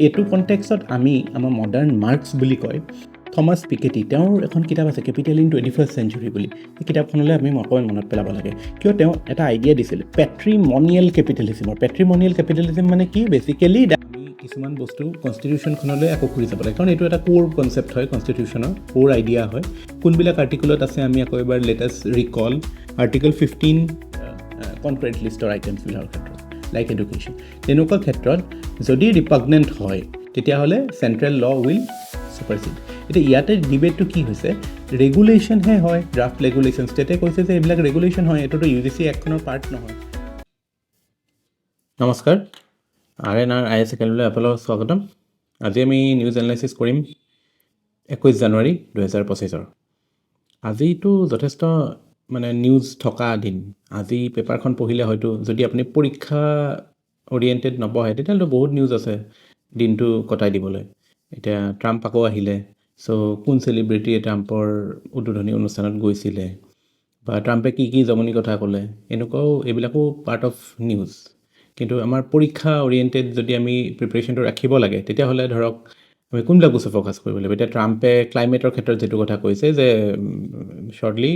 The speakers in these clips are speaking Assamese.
এইটো কণ্টেক্সত আমি আমাৰ মডাৰ্ণ মাৰ্কছ বুলি কয় থমাছ পিকেটি তেওঁৰ এখন কিতাপ আছে কেপিটেল ইন 21st century বুলি এই কিতাপখনলৈ আমি অকণমান মনত পেলাব লাগে কিয় তেওঁ এটা আইডিয়া দিছিল পেট্ৰিমনিয়েল কেপিটেলিজম মানে কি বেচিকেলি আমি কিছুমান বস্তু কনষ্টিটিউশ্যনখনলৈ আকৌ ঘূৰি যাব লাগে কাৰণ এইটো এটা কোৰ কনচেপ্ট হয় কনষ্টিটিউশ্যনৰ কোৰ আইডিয়া হয় কোনবিলাক আৰ্টিকুলত আছে আমি আকৌ এবাৰ লেটেষ্ট ৰিকল আৰ্টিকল 15 কনক্ৰিট লিষ্টৰ আইটেমছবিলাকৰ ক্ষেত্ৰত লাইক এডুকেশ্যন তেনেকুৱা ক্ষেত্ৰত যদি ৰিপাগনেণ্ট হয় তেতিয়াহ'লে চেণ্ট্ৰেল ল উইল ছুপাৰচিড এতিয়া ইয়াতে ডিবেটটো কি হৈছে ৰেগুলেশ্যনহে হয় ড্ৰাফ্ট ৰেগুলেশ্যন ষ্টেটে কৈছে যে এইবিলাক ৰেগুলেশ্যন হয় এইটোতো UGC এক্টখনৰ পাৰ্ট নহয় নমস্কাৰ RNR IAS একাডেমীলৈ আপোনালোকক স্বাগতম আজি আমি নিউজ এনালাইচিছ কৰিম 21 জানুৱাৰী 2025 আজিতো যথেষ্ট মানে নিউজ থকা দিন আজি পেপাৰখন পঢ়িলে হয়তো যদি আপুনি পৰীক্ষা অৰিয়েণ্টেড নপঢ়ে তেতিয়াহ'লে বহুত নিউজ আছে দিনটো কটাই দিবলৈ এতিয়া ট্ৰাম্প আকৌ আহিলে চ' কোন চেলিব্ৰিটিয়ে ট্ৰাম্পৰ উদ্বোধনী অনুষ্ঠানত গৈছিলে বা ট্ৰাম্পে কি জমনি কথা ক'লে এনেকুৱাও এইবিলাকো পাৰ্ট অফ নিউজ কিন্তু আমাৰ পৰীক্ষা অৰিয়েণ্টেড যদি আমি প্ৰিপাৰেশ্যনটো ৰাখিব লাগে তেতিয়াহ'লে ধৰক আমি কোনবিলাক বস্তু ফ'কাছ কৰিব লাগিব এতিয়া ট্ৰাম্পে ক্লাইমেটৰ ক্ষেত্ৰত যিটো কথা কৈছে যে শ্বৰ্টলি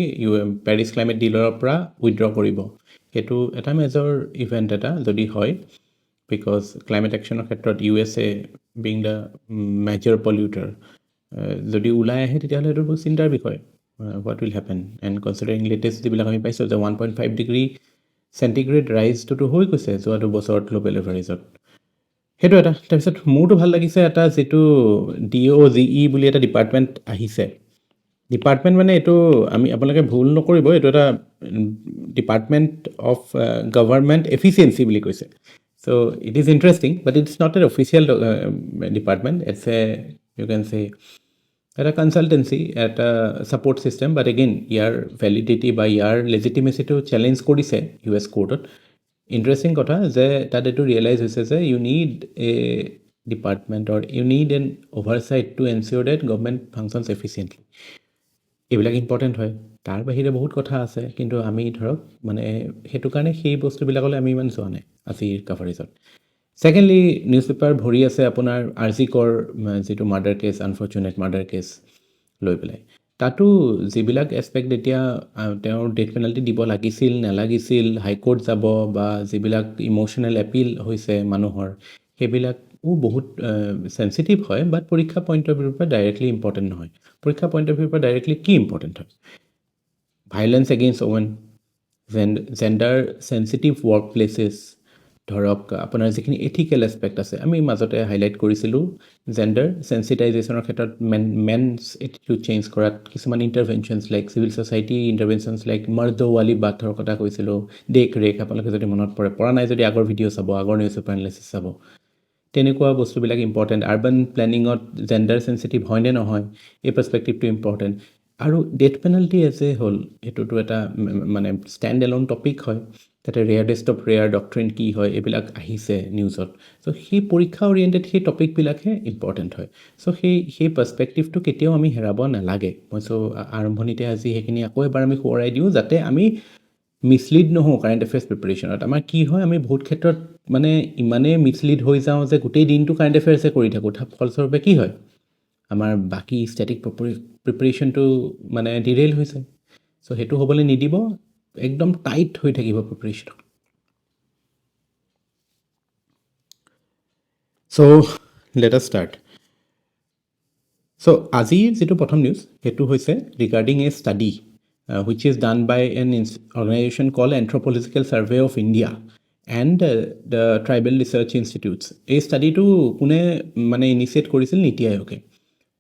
পেৰিছ ক্লাইমেট ডিলৰ পৰা উইথড্ৰ কৰিব সেইটো এটা মেজৰ ইভেণ্ট এটা যদি হয় বিকজ ক্লাইমেট একশ্যনৰ ক্ষেত্ৰত USA being the major polluter যদি ওলাই আহে তেতিয়াহ'লে সেইটো বহুত চিন্তাৰ বিষয় what will happen and considering latest যিবিলাক আমি পাইছোঁ যে 1.5 ডিগ্ৰী চেণ্টিগ্ৰেড ৰাইজটোতো হৈ গৈছে যোৱা দুবছৰত গ্ল'বেল এভাৰেজত সেইটো এটা তাৰপিছত মোৰতো ভাল লাগিছে এটা যিটো DOGE বুলি এটা ডিপাৰ্টমেণ্ট আহিছে ডিপাৰ্টমেণ্ট মানে এইটো আমি আপোনালোকে ভুল নকৰিব এইটো এটা ডিপাৰ্টমেণ্ট অফ গভৰ্ণমেণ্ট এফিচিয়েঞ্চি বুলি কৈছে so' it is interesting but it's not an official department it's you can say এটা কনচালটেঞ্চি এটা ছাপৰ্ট ছিষ্টেম বাট এগেইন ইয়াৰ ভেলিডিটি বা ইয়াৰ লেজিটিমেচিটো চেলেঞ্জ কৰিছে US কোৰ্টত ইণ্টাৰেষ্টিং কথা যে তাত এইটো ৰিয়েলাইজ হৈছে যে you need a department or you need an oversight to ensure that government functions efficiently এইবিলাক ইম্পৰ্টেণ্ট হয় তাৰ বাহিৰে বহুত কথা আছে কিন্তু আমি ধৰক মানে সেইটো কাৰণে সেই বস্তুবিলাকলৈ আমি ইমান যোৱা নাই আজিৰ কাভাৰেজত ছেকেণ্ডলি নিউজ পেপাৰ ভৰি আছে আপোনাৰ আৰ্জিকৰ যিটো murder case unfortunate murder case লৈ পেলাই তাতো যিবিলাক এছপেক্ট এতিয়া তেওঁৰ ডেথ পেনাল্টি দিব লাগিছিল নালাগিছিল হাইকোৰ্ট যাব বা যিবিলাক ইম'চনেল এপিল হৈছে মানুহৰ সেইবিলাকো বহুত চেঞ্চিটিভ হয় বাট পৰীক্ষা পইণ্ট অফ ভিউৰ পৰা ডাইৰেক্টলি ইম্পৰ্টেণ্ট নহয় পৰীক্ষা পইণ্ট অফ ভিউৰ পৰা ডাইৰেক্টলি কি ইম্পৰ্টেণ্ট হয় violence against women gender sensitive workplaces ধৰক আপোনাৰ যিখিনি এথিকেল এছপেক্ট আছে আমি মাজতে হাইলাইট কৰিছিলোঁ জেণ্ডাৰ চেঞ্চিটাইজেশ্যনৰ ক্ষেত্ৰত মেনছ এটিটিউড চেঞ্জ কৰাত কিছুমান ইণ্টাৰভেনশ্যনছ লাইক চিভিল ছ'চাইটি ইণ্টাৰভেনশ্যনছ লাইক মৰ্দৱালী বাথৰ কথা কৈছিলোঁ দেখ ৰেখ আপোনালোকে যদি মনত পৰা নাই যদি আগৰ ভিডিঅ' চাব আগৰ নিউজ পেপাৰ এনালাইচিছ চাব তেনেকুৱা বস্তুবিলাক ইম্পৰ্টেণ্ট আৰ্বান প্লেনিঙত জেণ্ডাৰ চেঞ্চিটিভ হয়নে নহয় এই পাৰ্চপেক্টিভটো ইম্পৰ্টেণ্ট আৰু ডেথ পেনাল্টি এজ এ হ'ল এইটোতো এটা মানে ষ্টেণ্ড এলোন টপিক হয় তাতে ৰেয়াৰেষ্ট অফ ৰেয়াৰ ডক্ট্ৰিন কি হয় এইবিলাক আহিছে নিউজত চ' সেই পৰীক্ষা অৰিয়েণ্টেড সেই টপিকবিলাকহে ইম্পৰ্টেণ্ট হয় চ' সেই পাৰ্চপেক্টিভটো কেতিয়াও আমি হেৰাব নালাগে মই চ' আৰম্ভণিতে আজি সেইখিনি আকৌ এবাৰ আমি সোঁৱৰাই দিওঁ যাতে আমি মিছলিড নহওঁ কাৰেণ্ট এফেয়াৰ্ছ প্ৰিপাৰেশ্যনত আমাৰ কি হয় আমি বহুত ক্ষেত্ৰত মানে ইমানেই মিছলিড হৈ যাওঁ যে গোটেই দিনটো কাৰেণ্ট এফেয়াৰ্ছে কৰি থাকোঁ ফলস্বৰূপে কি হয় আমাৰ বাকী ষ্টেটিক প্ৰিপাৰেশ্যনটো মানে ডিৰেইল হৈছে চ' সেইটো হ'বলৈ নিদিব একদম টাইট হৈ থাকিব প্ৰিপাৰেশ্যন চ' লেট আছ ষ্টাৰ্ট চ' আজিৰ যিটো প্ৰথম নিউজ সেইটো হৈছে regarding A study which is done by an organization called Anthropological Survey of India and the Tribal Research Institutes. এই ষ্টাডিটো কোনে মানে ইনিচিয়েট কৰিছিল নীতি আয়োগে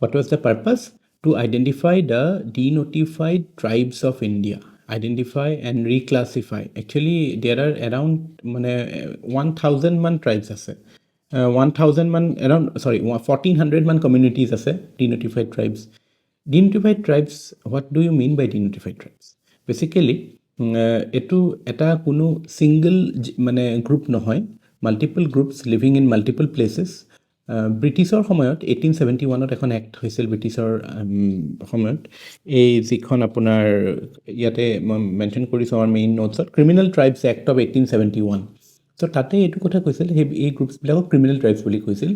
what was the purpose to identify the denotified tribes of India identify and reclassify actually there are around মানে 1000 মান tribes আছে 1000 মান around 1400 মান communities আছে denotified tribes Denotified tribes, what do you mean by denotified tribes? Basically, এইটো এটা কোনো single মানে গ্ৰুপ নহয় multiple groups living in multiple places ব্ৰিটিছৰ সময়ত 1871ত এখন এক্ট হৈছিল ব্ৰিটিছৰ সময়ত এই যিখন আপোনাৰ ইয়াতে মই মেনশ্যন কৰিছোঁ আমাৰ মেইন নোটছত criminal tribes act of 1871 so' তাতে এইটো কথা কৈছিল এই গ্ৰুপছবিলাকক ক্ৰিমিনেল ট্ৰাইবছ বুলি কৈছিল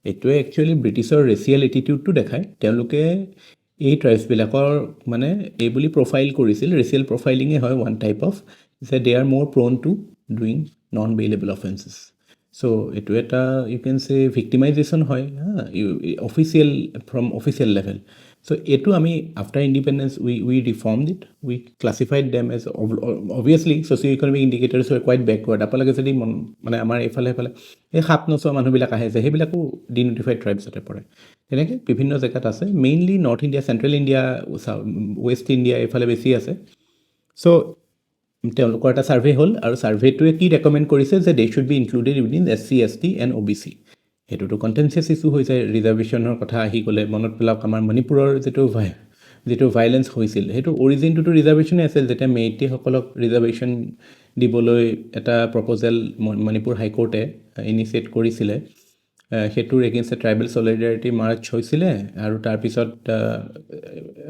এইটোৱে একচুৱেলি ব্ৰিটিছৰ ৰেচিয়েল এটিটিউডটো দেখায় তেওঁলোকে এই ট্ৰাইবছবিলাকৰ মানে এই বুলি প্ৰফাইল কৰিছিল ৰেচিয়েল প্ৰফাইলিঙে হয় ওৱান টাইপ অফ যে they are more prone to doing non bailable offences so' এইটো এটা ইউ কেন চে ভিক্টিমাইজেশ্যন হয় official from official level so' এইটো আমি after independence we reformed it we classified them as obviously socio' economic indicators হয় কোৱাইট বেকৱাৰ্ড আপোনালোকে যদি মানে আমাৰ এইফালে এই সাপ নচোৱা মানুহবিলাক আহে যে সেইবিলাকো ডিন'টিফাইড ট্ৰাইবছতে পৰে তেনেকৈ বিভিন্ন জেগাত আছে mainly north India central India west India এইফালে বেছি আছে চ' তেওঁলোকৰ এটা ছাৰ্ভে হ'ল আৰু ছাৰ্ভেটোৱে কি ৰেকমেণ্ড কৰিছে যে they should be included within SC ST and OBC সেইটোতো কণ্টেনচিয়াছ ইছ্যু হৈ যায় ৰিজাৰ্ভেশ্যনৰ কথা আহি গ'লে মনত পেলাওক আমাৰ মণিপুৰৰ যিটো ভাইলেঞ্চ হৈছিল সেইটো অৰিজিনটোতো ৰিজাৰ্ভেশ্যনে আছিল যেতিয়া মেইটিসকলক ৰিজাৰ্ভেশ্যন দিবলৈ এটা প্ৰপ'জেল মণিপুৰ হাইকোৰ্টে ইনিচিয়েট কৰিছিলে সেইটোৰ এগেইনষ্ট ট্ৰাইবেল ছলিডাৰিটি মাৰ্চ হৈছিলে আৰু তাৰপিছত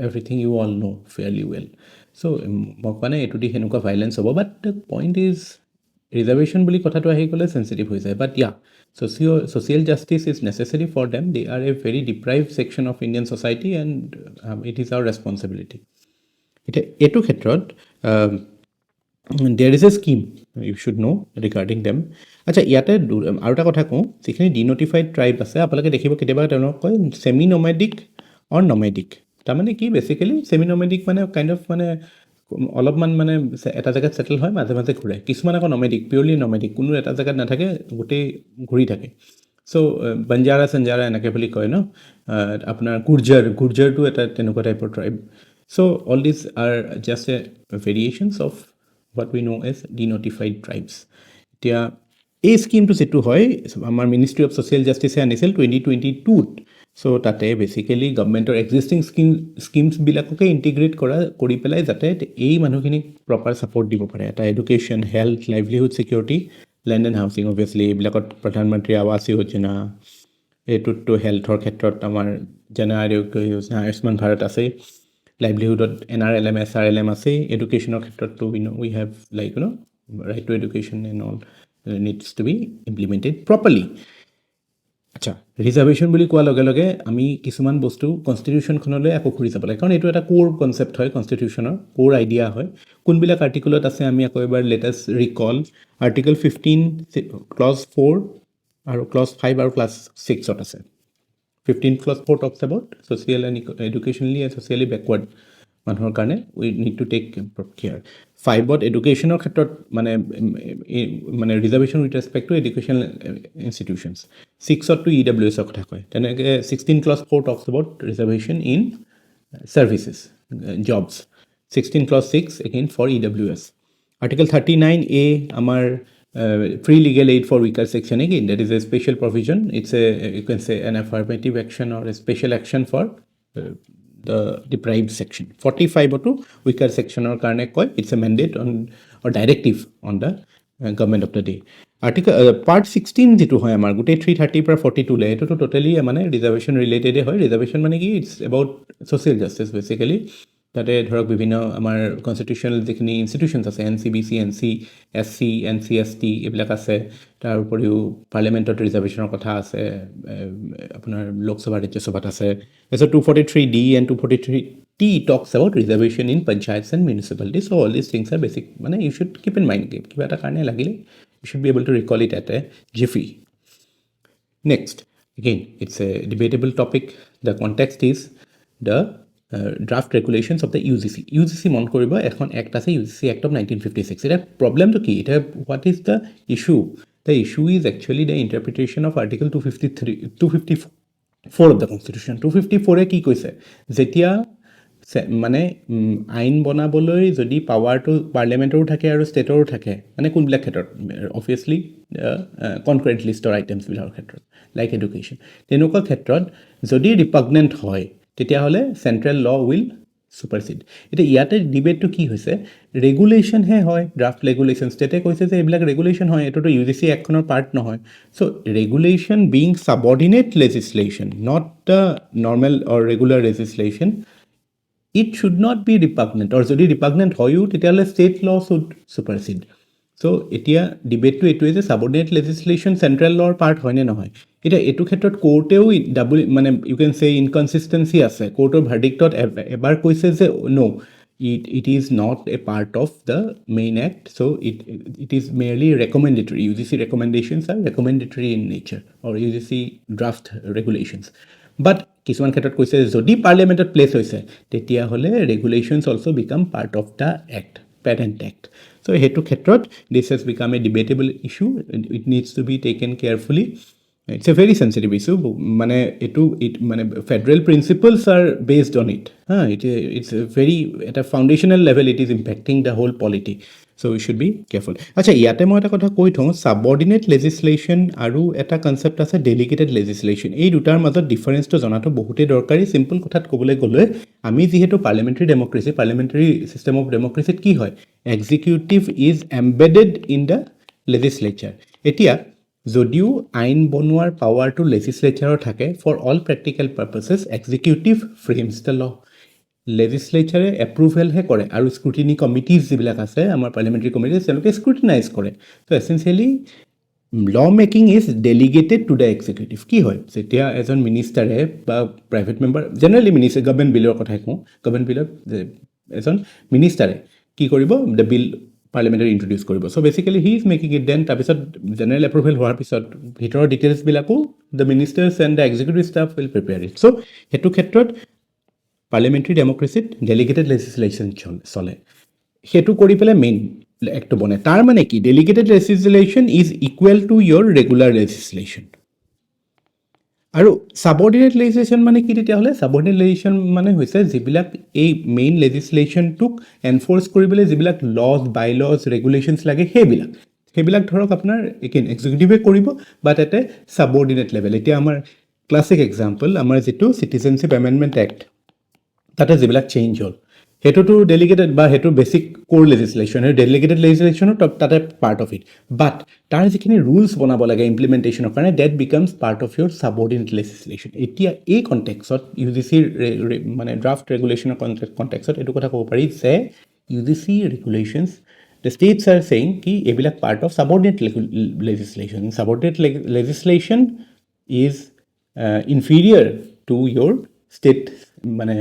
everything you all know' fairly well so' মই কোৱা নাই এইটো দি সেনেকুৱা ভাইলেঞ্চ হ'ব but the point is reservation বুলি কথাটো আহি গ'লে চেঞ্চিটিভ হৈ যায় but social justice is necessary for them they are a very deprived section of Indian society and it is our responsibility এতিয়া এইটো ক্ষেত্ৰত there is a scheme you should know' regarding them আচ্ছা ইয়াতে আৰু এটা কথা কওঁ যিখিনি ডিন'টিফাইড ট্ৰাইব আছে আপোনালোকে দেখিব কেতিয়াবা তেওঁলোকক কয় ছেমি নমেডিক অৰ নমেডিক তাৰমানে কি বেচিকেলি ছেমি নমেডিক মানে কাইণ্ড অফ মানে অলপমান মানে এটা জেগাত ছেটেল হয় মাজে মাজে ঘূৰে কিছুমান আকৌ নমেডিক পিয়'ৰলি নমেডিক কোনো এটা জেগাত নাথাকে গোটেই ঘূৰি থাকে চ' বঞ্জাৰা চঞ্জাৰা এনেকৈ বুলি কয় ন আপোনাৰ গুৰ্জাৰটো এটা তেনেকুৱা টাইপৰ tribe so' all these are just a variations of what we know as denotified tribes এতিয়া এই স্কিমটো যিটো হয় আমাৰ মিনিষ্ট্ৰি অফ ছ'চিয়েল জাষ্টিছে আনিছিল 2022ত চ' তাতে বেচিকেলি গভমেণ্টৰ এক্সিষ্টিং স্কিমছবিলাককে ইণ্টিগ্ৰেট কৰি পেলাই যাতে এই মানুহখিনিক প্ৰপাৰ ছাপৰ্ট দিব পাৰে এটা education health livelihood security land and housing obviously এইবিলাকত প্ৰধানমন্ত্ৰী আৱাস যোজনা এইটোততো হেল্থৰ ক্ষেত্ৰত আমাৰ জন আৰোগ্য যোজনা আয়ুষ্মান ভাৰত আছেই লাইভলিহুডত NRLM SRLM আছে এডুকেশ্যনৰ ক্ষেত্ৰতো we have like right to education and all needs to be implemented properly আচ্ছা ৰিজাৰ্ভেশ্যন বুলি কোৱাৰ লগে লগে আমি কিছুমান বস্তু কনষ্টিটিউশ্যনখনলৈ আকৌ ঘূৰি যাব লাগে কাৰণ এইটো এটা ক'ৰ কনচেপ্ট হয় কনষ্টিটিউশ্যনৰ ক'ৰ আইডিয়া হয় কোনবিলাক আৰ্টিকলত আছে আমি আকৌ এবাৰ লেটেষ্ট ৰিকল আৰ্টিকল 15 ক্লজ 4 আৰু ক্লজ 5 আৰু ক্লাছ 6ত আছে 15 clause 4 talks about social and educationally and socially backward মানুহৰ কাৰণে we need to take care 5ত এডুকেশ্যনৰ ক্ষেত্ৰত মানে reservation with respect to educational institutions 6তটো EWS কথা কয় তেনেকৈ 16 clause 4 talks about reservation in services jobs 16 clause 6 again for EWS article 39A আমাৰ free legal aid for weaker section again that is a special provision it's a you can say an affirmative action or a special action for the deprived section 45 to weaker section or karne koi it's a mandate on or directive on the government of the day article part 16 jitu hoy amar gute 330 pra 42 le eto to totally mane reservation related hoy reservation mane ki it's about social justice basically তাতে ধৰক বিভিন্ন আমাৰ কনষ্টিটিউশ্যনেল যিখিনি ইনষ্টিটিউশ্যনছ আছে NCBC NCSC NCST এইবিলাক আছে তাৰ উপৰিও পাৰ্লিয়ামেণ্টত ৰিজাৰ্ভেশ্যনৰ কথা আছে আপোনাৰ লোকসভা ৰাজ্যসভাত আছে তাৰপিছত 243D and 243T talks about reservation in panchayats and municipalities so all these things are basic মানে you should keep in mind কিবা এটা কাৰণে লাগিলে you should be able to recall it at a jiffy next again it's a debatable topic the context is the draft regulations of the UGC মন কৰিব এখন এক্ট আছে UGC Act of 1956 এটা প্ৰবলেমটো কি এটা what is the issue the issue is actually the interpretation of article 254 of the constitution 254 কি কৈছে যেতিয়া মানে আইন বনাবলৈ যদি পাৱাৰটো পাৰ্লিয়ামেণ্টৰো থাকে আৰু ষ্টেটৰো থাকে মানে কোনবিলাক ক্ষেত্ৰত অবভিয়াছলি কনক্ৰিট লিষ্টৰ আইটেমছবিলাকৰ ক্ষেত্ৰত লাইক এডুকেশ্যন তেনেকুৱা ক্ষেত্ৰত যদি ৰিপাগনেণ্ট হয় তেতিয়াহ'লে চেণ্ট্ৰেল ল উইল ছুপাৰচিড এতিয়া ইয়াতে ডিবেটটো কি হৈছে ৰেগুলেশ্যনহে হয় ড্ৰাফ্ট ৰেগুলেশ্যন ষ্টেটে কৈছে যে এইবিলাক ৰেগুলেশ্যন হয় এইটোতো UGC এক্টখনৰ পাৰ্ট নহয় so' regulation being subordinate legislation not the normal or regular legislation it should not be repugnant আৰু যদি ৰিপাগনেণ্ট হয়ো তেতিয়াহ'লে ষ্টেট ল শুড ছুপাৰচিড চ' এতিয়া ডিবেটটো এইটোৱে যে ছাবঅৰ্ডিনেট লেজিছলেশ্যন চেণ্ট্ৰেল লৰ পাৰ্ট হয়নে নহয় এতিয়া এইটো ক্ষেত্ৰত কোৰ্টেও ডাবল মানে ইউ কেন চে ইনকনচিষ্টেঞ্চি আছে কোৰ্টৰ ভাৰ্ডিক্টত এবাৰ কৈছে যে ন' it is not a part of the main act, so it is merely recommendatory. UGC recommendations are recommendatory in nature, or UGC draft regulations. But কিছুমান ক্ষেত্ৰত কৈছে যদি পাৰ্লিয়ামেণ্টত প্লেচ হৈছে তেতিয়াহ'লে regulations also' become part of the act parent act so' সেইটো ক্ষেত্ৰত this has become a debatable issue it needs to be taken carefully it's a very sensitive issue মানে এইটো মানে federal principles are based on it হা ইটছ ভেৰি এটা foundational level it is impacting the whole polity so' we should be careful আচ্ছা ইয়াতে মই এটা কথা কৈ থওঁ ছাবঅৰ্ডিনেট লেজিছলেশ্যন আৰু এটা কনচেপ্ট আছে ডেলিগেটেড লেজিছলেশ্যন এই দুটাৰ মাজত ডিফাৰেঞ্চটো জনাটো বহুতেই দৰকাৰী চিম্পল কথাত ক'বলৈ গ'লে আমি যিহেতু পাৰ্লিয়ামেণ্টাৰী ছিষ্টেম অফ ডেমক্ৰেচিত কি হয় executive is embedded in the legislature এতিয়া যদিও আইন বনোৱাৰ পাৱাৰটো লেজিছলেচাৰৰ থাকে for all practical purposes executive frames the law লেজিছলেচাৰে এপ্ৰুভেলহে কৰে আৰু স্ক্ৰুটিনি কমিটিজ যিবিলাক আছে আমাৰ পাৰ্লিয়ামেণ্টাৰী কমিটিজ তেওঁলোকে স্ক্ৰুটিনাইজ কৰে ত' essentially law making is delegated to the executive কি হয় যেতিয়া এজন মিনিষ্টাৰে বা private member generally minister government বিলৰ কথাই কওঁ গভৰ্ণমেণ্ট বিলত এজন মিনিষ্টাৰে কি কৰিব দ্য বিল পাৰ্লিয়ামেণ্টত ইণ্ট্ৰডিউচ কৰিব so' basically he is making it then তাৰপিছত জেনেৰেল এপ্ৰুভেল হোৱাৰ পিছত ভিতৰৰ ডিটেইলছবিলাকো the ministers and the executive staff will prepare it so' সেইটো ক্ষেত্ৰত পাৰ্লিয়ামেণ্টাৰী ডেমক্ৰেচিত ডেলিগেটেড লেজিছলেশ্যন চলে সেইটো কৰি পেলাই মেইন এক্টটো বনে তাৰ মানে কি delegated legislation is equal to your regular legislation আৰু ছাবঅৰ্ডিনেট লেজিছলেশ্যন মানে কি তেতিয়াহ'লে ছাবঅৰ্ডিনেট লেজিছলেশ্যন মানে হৈছে যিবিলাক এই মেইন লেজিছলেশ্যনটোক এনফ'ৰ্চ কৰিবলৈ যিবিলাক লজ বাই লজ ৰেগুলেশ্যনছ লাগে সেইবিলাক ধৰক আপোনাৰ এক্সিকিউটিভে কৰিব but at A subordinate level এতিয়া আমাৰ ক্লাছিক এক্সাম্পল আমাৰ যিটো চিটিজেনশ্বিপ এমেণ্ডমেণ্ট এক্ট তাতে যিবিলাক চেঞ্জ হ'ল সেইটোতো ডেলিগেটেড বা সেইটো বেছিক ক'ৰ লেজিছলেশ্যন সেইটো ডেলিগেটেড লেজিছলেশ্যনো তাতে পাৰ্ট অফ ইট বাট তাৰ যিখিনি ৰুলছ বনাব লাগে ইমপ্লিমেণ্টেশ্যনৰ কাৰণে that becomes part of your subordinate legislation এতিয়া এই কণ্টেক্সত ইউ জি চিৰ মানে ড্ৰাফ্ট ৰেগুলেশ্যনৰ কণ্টেক্সত এইটো কথা ক'ব পাৰি যে U G C regulations the states are saying কি এইবিলাক part of subordinate legislation subordinate legislation is inferior to your state মানে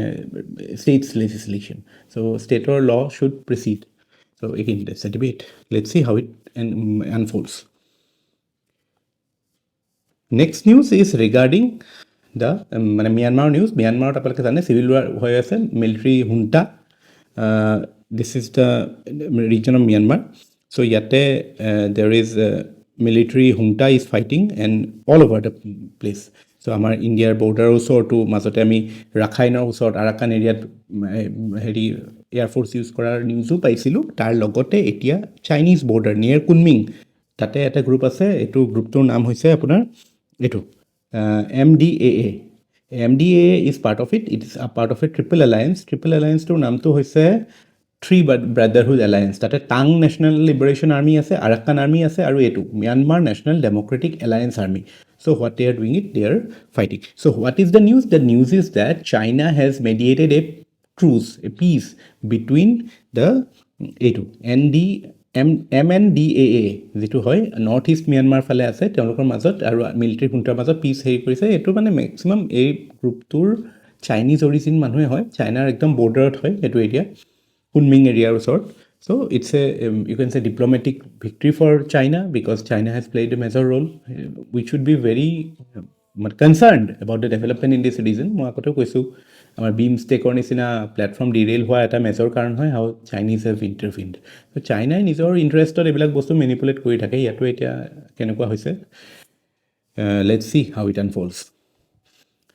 state's legislation. So state or law should proceed. So again, that's a debate. Let's see how it unfolds. Next news is regarding the Myanmar news. Myanmar apalake jane civil war hoy ase military junta. This is the region of Myanmar. So yate there is military junta is fighting and all over the place. চ' আমাৰ ইণ্ডিয়াৰ বৰ্ডাৰৰ ওচৰতো মাজতে আমি ৰাখাইনৰ ওচৰত আৰাকান এৰিয়াত হেৰি এয়াৰফ'ৰ্চ ইউজ কৰাৰ নিউজো পাইছিলোঁ তাৰ লগতে এতিয়া চাইনিজ বৰ্ডাৰ নিয়েৰ কুনমিং তাতে এটা গ্ৰুপ আছে এইটো গ্ৰুপটোৰ নাম হৈছে আপোনাৰ এইটো MDAA is part of it is a part of a triple এলায়েন্সটোৰ নামটো হৈছে থ্ৰী ব্ৰাদাৰহুড এলায়েন্স তাতে টাং নেশ্যনেল লিবাৰেশ্যন আৰ্মি আছে আৰাকান আৰ্মি আছে আৰু এইটো Myanmar national democratic alliance army So what they are doing it, they are fighting. So what is the news? The news is that China has mediated a truce, a peace between the MNDAA, যিটো হয় নৰ্থ ইষ্ট ম্যানমাৰ ফালে আছে তেওঁলোকৰ মাজত আৰু মিলিটাৰী juntar মাজত পিছ হেৰি কৰিছে এইটো মানে মেক্সিমাম এই গ্ৰুপটোৰ চাইনিজ অৰিজিন মানুহে হয় চাইনাৰ একদম বৰ্ডাৰত হয় এইটো এৰিয়া কুনমিং এৰিয়াৰ ওচৰত So it's you can say diplomatic victory for China because China has played a major role. We should be very concerned about the development in this region. মই আগতে কৈছোঁ আমাৰ বিমষ্টেকৰ নিচিনা প্লেটফৰ্ম ডিৰেইল হোৱা এটা মেজৰ কাৰণ হয় হাউ চাইনিজ হেভ ইণ্টাৰভিনড ত' চাইনাই নিজৰ ইণ্টাৰেষ্টত এইবিলাক বস্তু মেনিপুলেট কৰি থাকে ইয়াতো এতিয়া কেনেকুৱা হৈছে let's see how it unfolds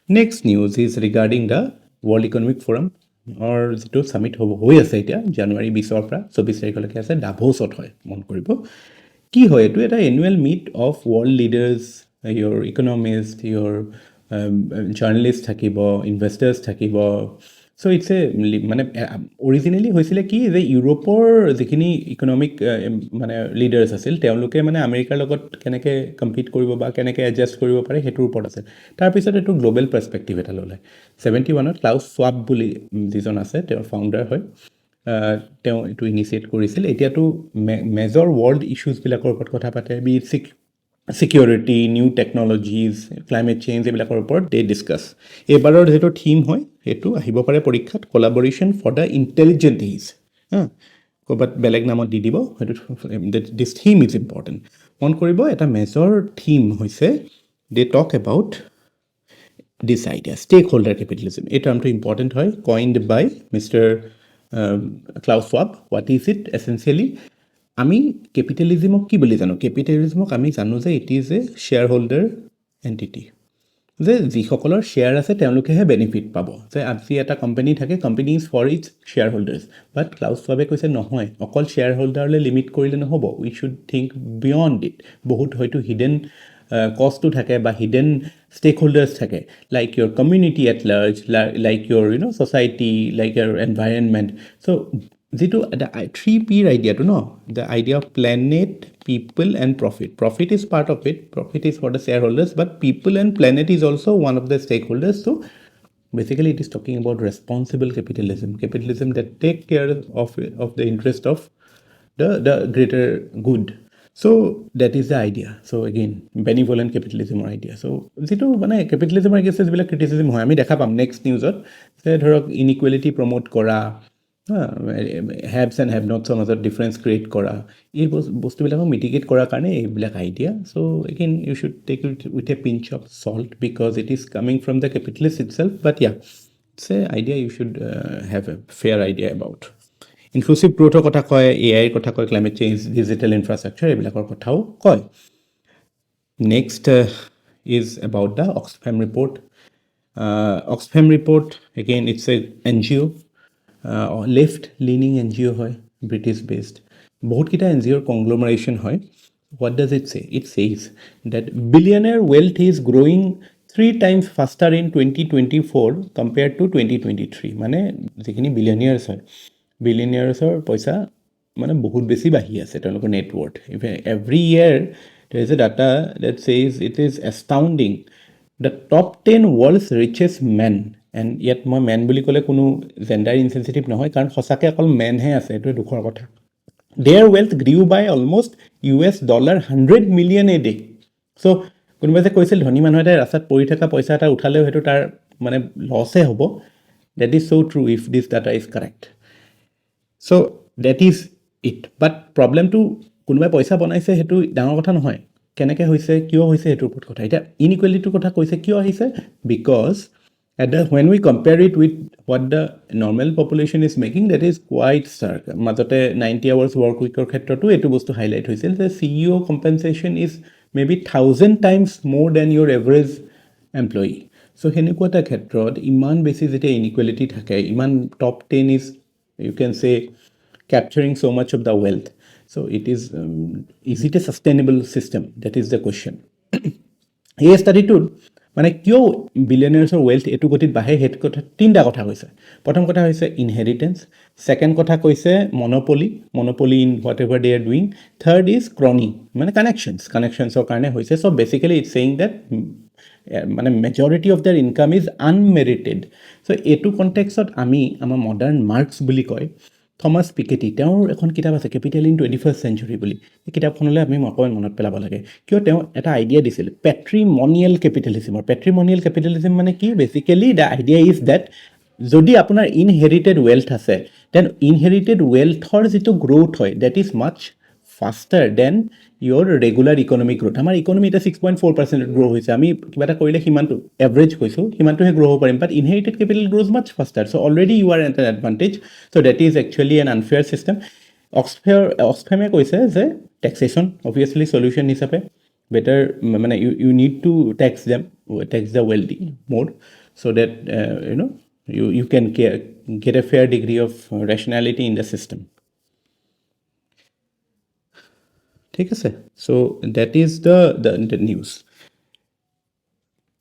next news is regarding the world economic forum যিটো ছামিট হৈ আছে এতিয়া জানুৱাৰী 20ৰ পৰা 24 তাৰিখলৈকে আছে ডাভোছত হয় মন কৰিব কি হয় এইটো এটা annual meet of world leaders your economist your journalist থাকিব ইনভেষ্টাৰ্ছ থাকিব চ' ইটছ এ মানে অৰিজিনেলি হৈছিলে কি যে ইউৰোপৰ যিখিনি ইকনমিক মানে লিডাৰ্ছ আছিল তেওঁলোকে মানে আমেৰিকাৰ লগত কেনেকৈ কম্পিট কৰিব বা কেনেকৈ এডজাষ্ট কৰিব পাৰে সেইটোৰ ওপৰত আছে তাৰপিছত এইটো গ্ল'বেল পাৰ্চপেক্টিভ এটা ল'লে 71ত ক্লাউছ শ্বাব বুলি যিজন আছে তেওঁৰ ফাউণ্ডাৰ হয় তেওঁ এইটো ইনিচিয়েট কৰিছিল এতিয়াতো মেজৰ ৱৰ্ল্ড ইছ্যুজবিলাকৰ ওপৰত কথা পাতে security, new technologies, climate change এইবিলাকৰ ওপৰত they discuss. এইবাৰৰ যিটো থিম হয় সেইটো আহিব পাৰে পৰীক্ষাত collaboration for the intelligent age. ক'ৰবাত বেলেগ নামত দি দিব সেইটো this theme is important. মন কৰিব এটা মেজৰ থিম হৈছে they talk about this idea, stakeholder capitalism. এই টাৰ্মটো ইম্পৰ্টেণ্ট হয়, coined by Mr. Klaus Schwab. What is it essentially? আমি কেপিটেলিজমক কি বুলি জানো? কেপিটেলিজমক আমি জানো যে it is a share holder entity, যে যিসকলৰ শ্বেয়াৰ আছে তেওঁলোকেহে বেনিফিট পাব, যে আজি এটা কোম্পানী থাকে, company is for its share holders. But Klaus Schwab কৈছে নহয়, অকল শ্বেয়াৰ হোল্ডাৰলৈ লিমিট কৰিলে নহ'ব, we should think beyond it. বহুত হয়তো হিডেন কষ্টটো থাকে বা হিডেন ষ্টেক হোল্ডাৰ্ছ থাকে, like your community at large, like your society, like your environment. So' যিটো এটা 3Pৰ আইডিয়াটো ন, the idea of planet, people and profit. Profit is part of it, profit is for the share holders, but people and planet is also' one of the stakeholders. So' basically it is talking about responsible capitalism that take care of the interest of the greater good. So that is the idea. So again, benevolent capitalism or idea. So যিটো মানে capitalism against যিবিলাক criticism হয় আমি দেখা পাম নেক্সট নিউজত, যে ধৰক ইনইকুৱেলিটি প্ৰমোট কৰা, হেভছ এণ্ড হেভ নটছৰ মাজত ডিফাৰেঞ্চ ক্ৰিয়েট কৰা, এই বস্তুবিলাকক মিটিগেট কৰাৰ কাৰণে এইবিলাক idea. So' again you should take it with a pinch of salt because it is coming from the capitalist itself. But yeah, it's a idea you should have a fair idea about. Inclusive গ্ৰ'থৰ কথা কয়, AIৰ কথা কয়, ক্লাইমেট চেঞ্জ, ডিজিটেল ইনফ্ৰাষ্ট্ৰাকচাৰ, এইবিলাকৰ কথাও কয়. Next is about the Oxfam report. Oxfam report, again, it's a NGO, left leaning NGO হয়, ব্ৰিটিছ বেছড. বহুতকেইটা NGOৰ কংগ্লমাৰেশ্যন হয়. What does it say? It says that billionaire wealth is growing 3 times faster in 2024 compared to 2023. মানে যিখিনি বিলিয়নিয়াৰ্ছ হয়, বিলিয়নিয়াৰ্ছৰ পইচা মানে বহুত বেছি বাঢ়ি আছে তেওঁলোকৰ net worth. Every year there is a data that says it is astounding the top 10 world's richest men. And ইয়াত মই মেন বুলি ক'লে কোনো জেণ্ডাৰ ইনচেনচিটিভ নহয়, কাৰণ সঁচাকৈ অকল মেনহে আছে, এইটোৱে দুখৰ কথা. Their wealth grew by almost $100 million a day. So' কোনোবাই যে কৈছিল ধনী মানুহ এটাই ৰাস্তাত পৰি থকা পইচা এটা উঠালেও সেইটো তাৰ মানে লছহে হ'ব, that is so' true if this data is correct. So' that is it. But প্ৰব্লেমটো কোনোবাই পইচা বনাইছে সেইটো ডাঙৰ কথা নহয়, কেনেকৈ হৈছে, কিয় হৈছে, সেইটোৰ ওপৰত কথা. এতিয়া ইনইকুৱেলিটিৰ কথা কৈছে, কিয় আহিছে? Because when we compare it with what the normal population is making, that is quite stark. মাজতে 90 hours work weekৰ ক্ষেত্ৰতো এইটো বস্তু হাইলাইট হৈছিল যে CEO compensation is maybe 1,000 times more than your average employee. So সেনেকুৱা এটা ক্ষেত্ৰত ইমান বেছি যেতিয়া ইনইকুৱেলিটি থাকে, ইমান top 10 is, you can say, capturing so much of the wealth. So is it a sustainable system? That is the question. এই ষ্টাডিটোত মানে কিয় বিলিয়নিয়াৰ্ছৰ ৱেল্থ এইটো গতিত বাঢ়ে, সেইটো কথা 3টা কথা কৈছে. প্ৰথম কথা হৈছে ইনহেৰিটেঞ্চ, ছেকেণ্ড কথা কৈছে monopoly in whatever they are doing, third is crony, মানে কানেকশ্যনছৰ কাৰণে হৈছে. So' basically it's saying that মানে majority of their income is unmerited. So' এইটো কণ্টেক্সত আমি আমাৰ মডাৰ্ণ মাৰ্কছ বুলি কয় থমাছ পিকেটি, তেওঁৰ এখন কিতাপ আছে কেপিটেল ইন 21st century বুলি. এই কিতাপখনলৈ আমি অকণমান মনত পেলাব লাগে, কিয় তেওঁ এটা আইডিয়া দিছিল পেট্ৰিমনিয়েল কেপিটেলিজিমৰ. পেট্ৰিমনিয়েল কেপিটেলিজিম মানে কি? Basically the idea is that যদি আপোনাৰ ইনহেৰিটেড ৱেল্থ আছে, দেন ইনহেৰিটেড ৱেল্থৰ যিটো গ্ৰ'থ হয় that is much faster than your regular economic growth. আমাৰ ইকনমি এতিয়া 6.4% গ্ৰ' হৈছে, আমি কিবা এটা কৰিলে সিমানটো এভাৰেজ কৈছোঁ, সিমানটোহে গ্ৰ' হ'ব পাৰিম. But inherited capital grows much faster, so' already you are at an advantage. So' that is actually an unfair system. অক্সফেমে কৈছে যে টেক্সেশ্যন অবভিয়াছলি চলিউশ্যন হিচাপে বেটাৰ, মানে you need to tax the wealthy more, so' that you can get a fair degree of rationality in the system. ঠিক আছে, চ' ডেট ইজ দ্য নিউজ.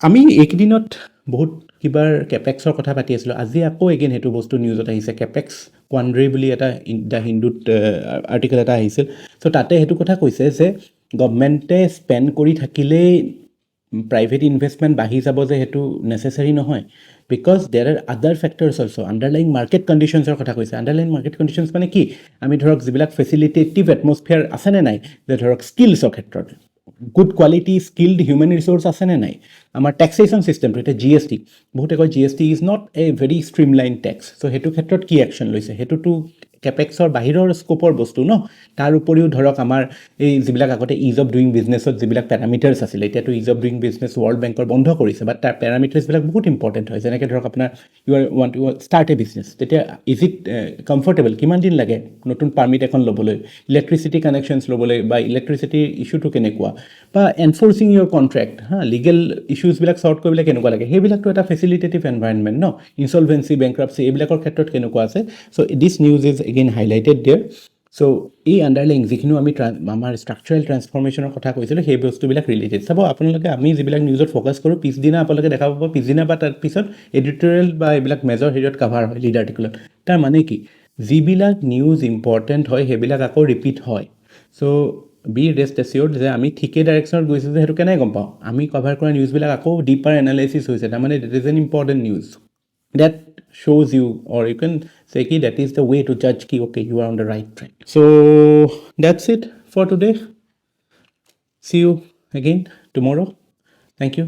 আমি এইকেইদিনত বহুত কিবাৰ কেপেক্সৰ কথা পাতি আছিলোঁ, আজি আকৌ এগেইন সেইটো বস্তু নিউজত আহিছে. কেপেক্স কোৱাণ্ড্ৰি বুলি এটা দ্য হিন্দুত আৰ্টিকেল এটা আহিছিল. চ' তাতে সেইটো কথা কৈছে যে গভমেণ্টে স্পেণ্ড কৰি থাকিলেই প্ৰাইভেট ইনভেষ্টমেণ্ট বাঢ়ি যাব, যে সেইটো নেচেচাৰী নহয়, বিকজ দেৰ আৰ আদাৰ ফেক্টৰ্ছ অলছ'. আণ্ডাৰলাইং মাৰ্কেট কণ্ডিশ্যনছৰ কথা কৈছে. আণ্ডাৰলাইং মাৰ্কেট কণ্ডিশ্যনছ মানে কি? আমি ধৰক যিবিলাক ফেচিলিটেটিভ এটমছফিয়াৰ আছেনে নাই, যে ধৰক স্কিলছৰ ক্ষেত্ৰত good quality skilled human resource আছেনে নাই আমাৰ টেক্সেশ্যন চিষ্টেমটো এতিয়া GST বহুতে কয় GST is not a very streamline tax so' সেইটো ক্ষেত্ৰত কি একশ্যন লৈছে সেইটোতো কেপেক্সৰ বাহিৰৰ স্ক'পৰ বস্তু ন তাৰ উপৰিও ধৰক আমাৰ এই যিবিলাক আগতে ইজ অফ ডুইং বিজনেছত যিবিলাক পেৰামিটাৰ্ছ আছিলে এতিয়াতো is of doing business world বেংকৰ বন্ধ কৰিছে বাট তাৰ পেৰামিটাৰ্ছবিলাক বহুত ইম্পৰ্টেণ্ট হয় যেনেকৈ ধৰক আপোনাৰ you are want to start a business তেতিয়া ইজ ইট কমফৰ্টেবল কিমান দিন লাগে নতুন পাৰ্মিট এখন ল'বলৈ ইলেক্ট্ৰিচিটি কানেকশ্যনছ ল'বলৈ বা ইলেক্ট্ৰিচিটিৰ ইছ্যুটো কেনেকুৱা বা এনফৰ্চিং ইয়ৰ কণ্ট্ৰেক্ট লিগেল ইছ্যুজবিলাক চৰ্ট কৰিবলৈ কেনেকুৱা লাগে সেইবিলাকতো এটা ফেচিলিটেটিভ এনভাইৰনমেণ্ট ন ইনচলভেঞ্চি বেংক্ৰাপচি এইবিলাকৰ ক্ষেত্ৰত কেনেকুৱা আছে so' this news is again highlighted there so' এই আণ্ডাৰলাইং যিখিনি আমি আমাৰ ষ্ট্ৰাকচাৰেল ট্ৰান্সফৰ্মেশ্যনৰ কথা কৈছিলোঁ সেই বস্তুবিলাক ৰিলেটেড চাব আপোনালোকে আমি যিবিলাক নিউজত ফ'কাছ কৰোঁ পিছদিনা আপোনালোকে দেখা পাব পিছদিনা বা তাৰ পিছত এডিটৰিয়েল বা এইবিলাক মেজৰ হেৰিয়ত কাভাৰ হয় লিড আৰ্টিকুলত তাৰ মানে কি যিবিলাক নিউজ ইম্পৰ্টেণ্ট হয় সেইবিলাক আকৌ ৰিপিট হয় চ' বি ৰেষ্ট এচিয়ৰ্ড যে আমি ঠিকেই ডাইৰেকশ্যনত গৈছোঁ যে সেইটো কেনেকৈ গম পাওঁ আমি কভাৰ কৰা নিউজবিলাক আকৌ ডিপাৰ এনালাইচিছ হৈছে তাৰমানে that is an important news that shows you or you can say ki that is the way to judge ki okay you are on the right track so that's it for today see you again tomorrow thank you